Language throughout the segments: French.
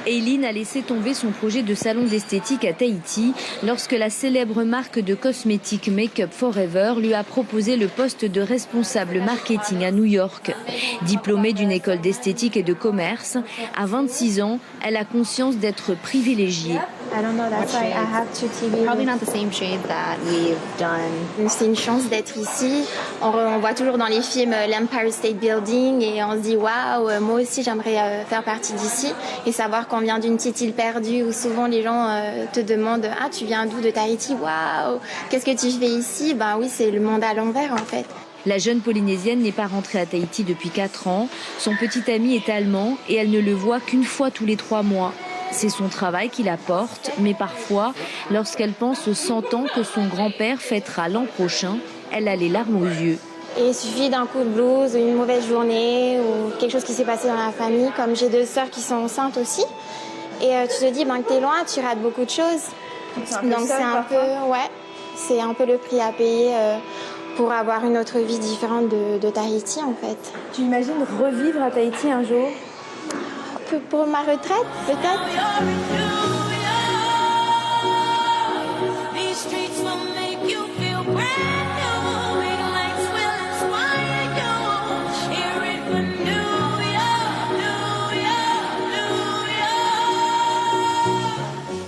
Eileen a laissé tomber son projet de salon d'esthétique à Tahiti lorsque la célèbre marque de cosmétiques Make Up Forever lui a proposé le poste de responsable marketing à New York. Diplômée d'une école d'esthétique et de commerce, à 26 ans, elle a conscience d'être privilégiée. C'est une chance d'être ici. On voit toujours dans les films l'Empire State Building et on se dit waouh, moi aussi j'aimerais faire partie d'ici et savoir qu'on vient d'une petite île perdue où souvent les gens te demandent ah tu viens d'où, de Tahiti, waouh, qu'est-ce que tu fais ici? Ben oui, c'est le monde à l'envers en fait. La jeune Polynésienne n'est pas rentrée à Tahiti depuis 4 ans. Son petit ami est allemand et elle ne le voit qu'une fois tous les 3 mois. C'est son travail qui la porte, mais parfois, lorsqu'elle pense aux 100 ans que son grand-père fêtera l'an prochain, elle a les larmes aux yeux. Et il suffit d'un coup de blues, une mauvaise journée ou quelque chose qui s'est passé dans la famille, comme j'ai 2 sœurs qui sont enceintes aussi. Et tu te dis que t'es loin, tu rates beaucoup de choses. Donc c'est un peu le prix à payer pour avoir une autre vie différente de Tahiti en fait. Tu imagines revivre à Tahiti un jour? Pour ma retraite, peut-être.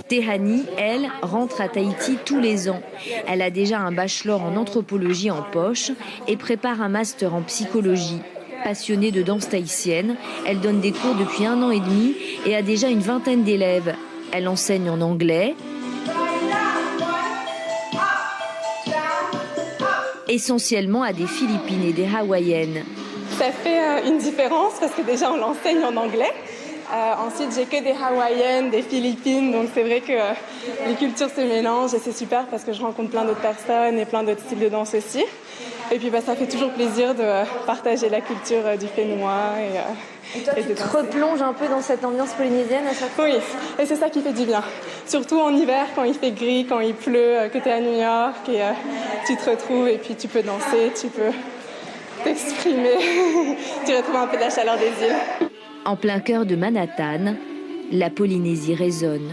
Tehani, elle, rentre à Tahiti tous les ans. Elle a déjà un bachelor en anthropologie en poche et prépare un master en psychologie. Passionnée de danse tahitienne, elle donne des cours depuis 1 an et demi et a déjà une 20aine d'élèves. Elle enseigne en anglais, essentiellement à des Philippines et des Hawaïennes. Ça fait une différence parce que déjà on l'enseigne en anglais. Ensuite, j'ai que des Hawaïennes, des Philippines, donc c'est vrai que les cultures se mélangent et c'est super parce que je rencontre plein d'autres personnes et plein d'autres styles de danse aussi. Et puis ça fait toujours plaisir de partager la culture du fénois. Et toi, tu te replonges un peu dans cette ambiance polynésienne à chaque fois? Oui, et c'est ça qui fait du bien. Surtout en hiver, quand il fait gris, quand il pleut, que tu es à New York et tu te retrouves et puis tu peux danser, tu peux t'exprimer, tu retrouves un peu de la chaleur des îles. En plein cœur de Manhattan, la Polynésie résonne.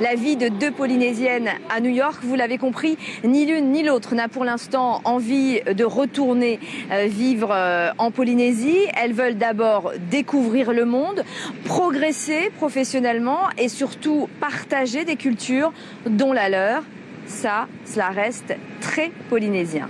La vie de 2 Polynésiennes à New York, vous l'avez compris, ni l'une ni l'autre n'a pour l'instant envie de retourner vivre en Polynésie. Elles veulent d'abord découvrir le monde, progresser professionnellement et surtout partager des cultures dont la leur. Cela reste très polynésien.